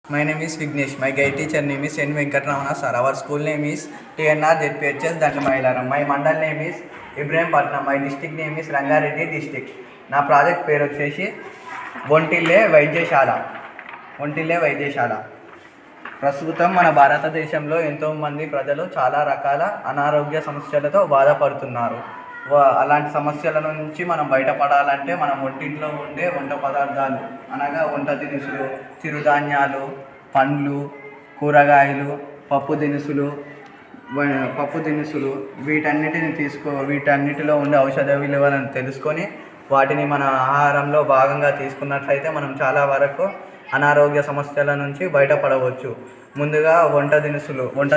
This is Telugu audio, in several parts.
My name is Vignesh. My guide teacher name is N. Venkatramana sir. Our school name is TNR ZPHS Dandamailaram. My mandal name is Ibrahim. My district name is Rangareddy district. నా ప్రాజెక్ట్ పేరు వచ్చేసి ఒంటిల్లే వైద్యశాల. ప్రస్తుతం మన భారతదేశంలో ఎంతోమంది ప్రజలు చాలా రకాల అనారోగ్య సమస్యలతో బాధపడుతున్నారు. అలాంటి సమస్యల నుంచి మనం బయటపడాలంటే మనం ఒంటింట్లో ఉండే వంట పదార్థాలు అనగా వంట దినుసులు, చిరుధాన్యాలు, పండ్లు, కూరగాయలు, పప్పు దినుసులు వీటన్నిటిలో ఉండే ఔషధ విలువలను తెలుసుకొని వాటిని మన ఆహారంలో భాగంగా తీసుకున్నట్లయితే మనం చాలా వరకు అనారోగ్య సమస్యల నుంచి బయటపడవచ్చు. ముందుగా వంట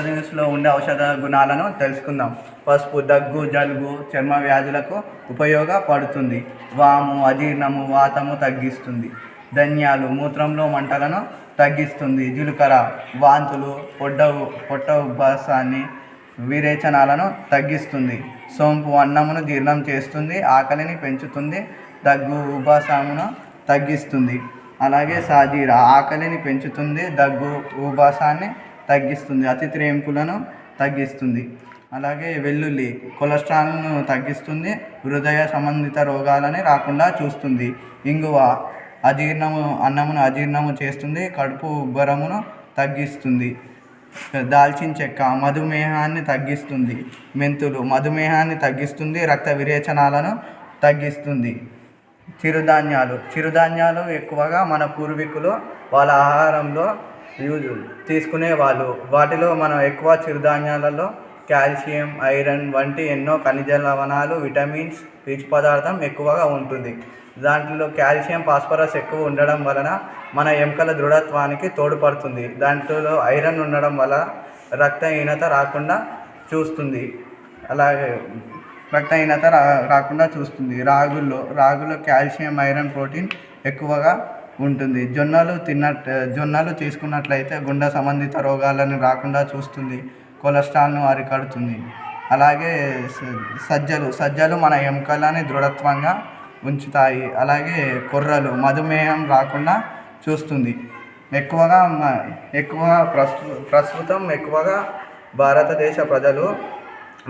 దినుసులో ఉండే ఔషధ గుణాలను తెలుసుకుందాం. పసుపు దగ్గు, జలుబు, చర్మ వ్యాధులకు ఉపయోగపడుతుంది. వాము అజీర్ణము, వాతము తగ్గిస్తుంది. ధనియాలు మూత్రంలో మంటలను తగ్గిస్తుంది. జీలకర్ర వాంతులు, పొట్ట ఉబ్బసాన్ని, విరేచనాలను తగ్గిస్తుంది. సోంపు అన్నమును జీర్ణం చేస్తుంది, ఆకలిని పెంచుతుంది, దగ్గు ఉబ్బసమును తగ్గిస్తుంది. అలాగే సాజీర ఆకలిని పెంచుతుంది, దగ్గు ఉబ్బసాన్ని తగ్గిస్తుంది, అతిత్రేంపులను తగ్గిస్తుంది. అలాగే వెల్లుల్లి కొలెస్ట్రాల్ను తగ్గిస్తుంది, హృదయ సంబంధిత రోగాలని రాకుండా చూస్తుంది. ఇంగువ అన్నమును అజీర్ణము చేస్తుంది, కడుపు ఉబ్బరమును తగ్గిస్తుంది. దాల్చిన చెక్క మధుమేహాన్ని తగ్గిస్తుంది. మెంతులు మధుమేహాన్ని తగ్గిస్తుంది, రక్త విరేచనాలను తగ్గిస్తుంది. చిరుధాన్యాలు ఎక్కువగా మన పూర్వీకులు వాళ్ళ ఆహారంలో తీసుకునేవాళ్ళు. వాటిలో మనం ఎక్కువ చిరుధాన్యాలలో కాల్షియం, ఐరన్ వంటి ఎన్నో ఖనిజ లవణాలు, విటమిన్స్, పీచు పదార్థం ఎక్కువగా ఉంటుంది. దాంట్లో కాల్షియం, ఫాస్ఫరస్ ఎక్కువ ఉండడం వలన మన ఎముకల దృఢత్వానికి తోడ్పడుతుంది. దాంట్లో ఐరన్ ఉండడం వల్ల రక్తహీనత రాకుండా చూస్తుంది. రాగుల్లో కాల్షియం, ఐరన్, ప్రోటీన్ ఎక్కువగా ఉంటుంది. జొన్నలు తీసుకున్నట్లయితే గుండె సంబంధిత రోగాలను రాకుండా చూస్తుంది, కొలెస్ట్రాల్ను అరికడుతుంది. అలాగే సజ్జలు మన ఎముకలని దృఢత్వంగా ఉంచుతాయి. అలాగే కొర్రలు మధుమేహం రాకుండా చూస్తుంది. ప్రస్తుతం ఎక్కువగా భారతదేశ ప్రజలు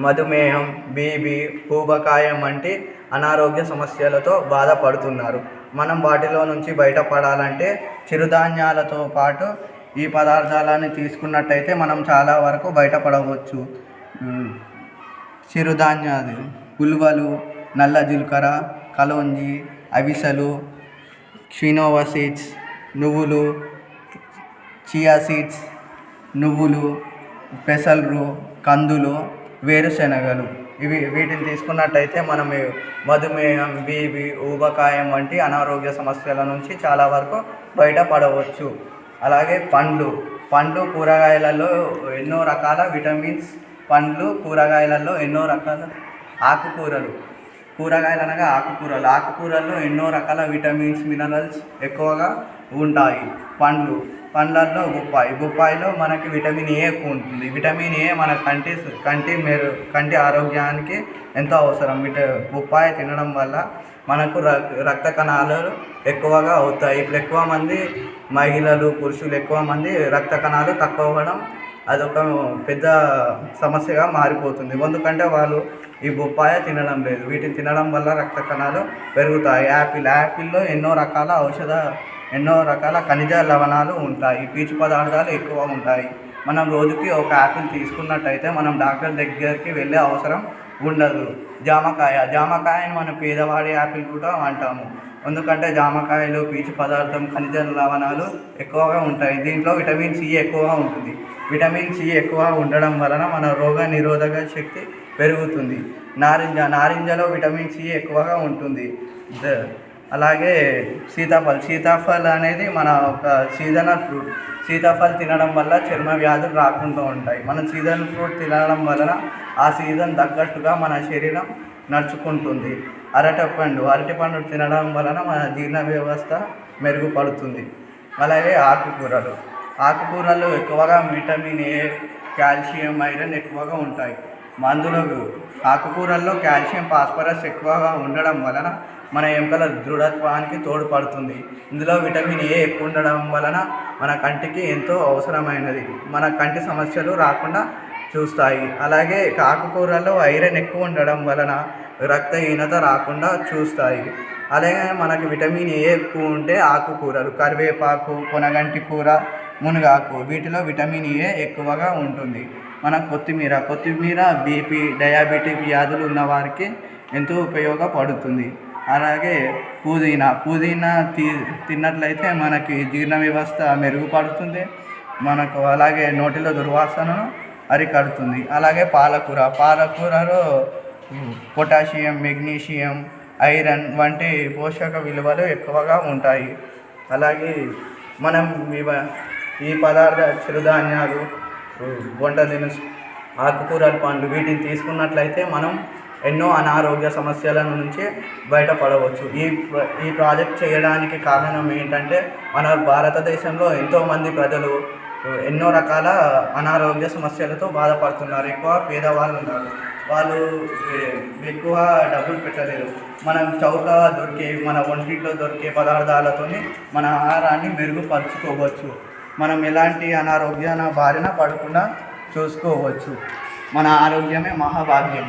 మధుమేహం, బీపీ, ఊబకాయం వంటి అనారోగ్య సమస్యలతో బాధపడుతున్నారు. మనం వాటిలో నుంచి బయటపడాలంటే చిరుధాన్యాలతో పాటు ఈ పదార్థాలని తీసుకున్నట్టయితే మనం చాలా వరకు బయటపడవచ్చు. చిరుధాన్యాలు ఉలువలు, నల్ల జీలకర్ర, కలోంజి, అవిసెలు, క్వినోవా సీడ్స్, నువ్వులు, చియా సీడ్స్, పెసలు, కందులు, వేరుశెనగలు వీటిని తీసుకున్నట్టయితే మనం మధుమేహం, బీపీ, ఊబకాయం వంటి అనారోగ్య సమస్యల నుంచి చాలా వరకు బయటపడవచ్చు. అలాగే పండ్లు కూరగాయలలో ఎన్నో రకాల విటమిన్స్, కూరగాయలలో ఎన్నో రకాల ఆకుకూరల్లో ఎన్నో రకాల విటమిన్స్, మినరల్స్ ఎక్కువగా ఉంటాయి. పండ్లల్లో బొప్పాయిలో మనకి విటమిన్ ఏ ఎక్కువ ఉంటుంది. విటమిన్ ఏ మన కంటి ఆరోగ్యానికి ఎంతో అవసరం. బొప్పాయి తినడం వల్ల మనకు రక్త కణాలు ఎక్కువగా అవుతాయి. ఇప్పుడు ఎక్కువ మంది మహిళలు, పురుషులు ఎక్కువ మంది రక్త కణాలు తక్కువ అవ్వడం అదొక పెద్ద సమస్యగా మారిపోతుంది. ఎందుకంటే వాళ్ళు ఈ బొప్పాయ తినడం లేదు. వీటిని తినడం వల్ల రక్త కణాలు పెరుగుతాయి. యాపిల్లో ఎన్నో రకాల ఖనిజ లవణాలు ఉంటాయి, పీచు పదార్థాలు ఎక్కువ ఉంటాయి. మనం రోజుకి ఒక యాపిల్ తీసుకున్నట్టయితే మనం డాక్టర్ దగ్గరికి వెళ్ళే అవసరం ఉండదు. జామకాయని మనం పేదవాడి యాపిల్ కూడా అంటాము. ఎందుకంటే జామకాయలో పీచు పదార్థం, ఖనిజ లవణాలు ఎక్కువగా ఉంటాయి. దీంట్లో విటమిన్ సి ఎక్కువగా ఉంటుంది. విటమిన్ సి ఎక్కువ ఉండడం వలన మన రోగ నిరోధక శక్తి పెరుగుతుంది. నారింజలో విటమిన్ సి ఎక్కువగా ఉంటుంది. అలాగే సీతాఫల్ అనేది మన ఒక సీజనల్ ఫ్రూట్. సీతాఫల్ తినడం వల్ల చర్మ వ్యాధులు రాకుండా ఉంటాయి. మనం సీజనల్ ఫ్రూట్ తినడం వలన ఆ సీజన్ తగ్గట్టుగా మన శరీరం నడుచుకుంటుంది. అరటిపండు తినడం వలన మన జీర్ణ వ్యవస్థ మెరుగుపడుతుంది. అలాగే ఆకుకూరలు ఎక్కువగా విటమిన్ ఏ, కాల్షియం, ఐరన్ ఎక్కువగా ఉంటాయి. అందులో ఆకుకూరల్లో కాల్షియం ఫాస్ఫరస్ ఎక్కువగా ఉండడం వలన మన ఎముకల దృఢత్వానికి తోడ్పడుతుంది. ఇందులో విటమిన్ ఏ ఎక్కువ ఉండడం వలన మన కంటికి ఎంతో అవసరమైనది, మన కంటి సమస్యలు రాకుండా చూస్తాయి. అలాగే ఆకుకూరల్లో ఐరన్ ఎక్కువ ఉండడం వలన రక్తహీనత రాకుండా చూస్తాయి. అలాగే మనకి విటమిన్ ఏ ఎక్కువ ఉంటే ఆకుకూరలు కరివేపాకు, పొనగంటి కూర, మునగాకు వీటిలో విటమిన్ ఏ ఎక్కువగా ఉంటుంది. మన కొత్తిమీర బీపీ, డయాబెటిక్ వ్యాధులు ఉన్నవారికి ఎంతో ఉపయోగపడుతుంది. అలాగే పుదీనా తిన్నట్లయితే మనకి జీర్ణ వ్యవస్థ మెరుగుపడుతుంది, మనకు అలాగే నోటిలో దుర్వాసనను అరికడుతుంది. అలాగే పాలకూరలో పొటాషియం, మెగ్నీషియం, ఐరన్ వంటి పోషక విలువలు ఎక్కువగా ఉంటాయి. అలాగే మనం ఈ చిరుధాన్యాలు, వంట దినుసు, ఆకుకూరలు, పండ్లు వీటిని తీసుకున్నట్లయితే మనం ఎన్నో అనారోగ్య సమస్యల నుంచి బయటపడవచ్చు. ఈ ప్రాజెక్ట్ చేయడానికి కారణం ఏంటంటే మన భారతదేశంలో ఎంతోమంది ప్రజలు ఎన్నో రకాల అనారోగ్య సమస్యలతో బాధపడుతున్నారు. ఎక్కువ పేదవాళ్ళు ఉన్నారు, వాళ్ళు ఎక్కువ డబ్బులు పెట్టలేరు. మనం చౌకగా దొరికే మన ఒంటిలో దొరికే పదార్థాలతో మన ఆహారాన్ని మెరుగుపరుచుకోవచ్చు. మనం ఎలాంటి అనారోగ్య బారిన పడకుండా చూసుకోవచ్చు. మన ఆరోగ్యమే మహాభాగ్యం.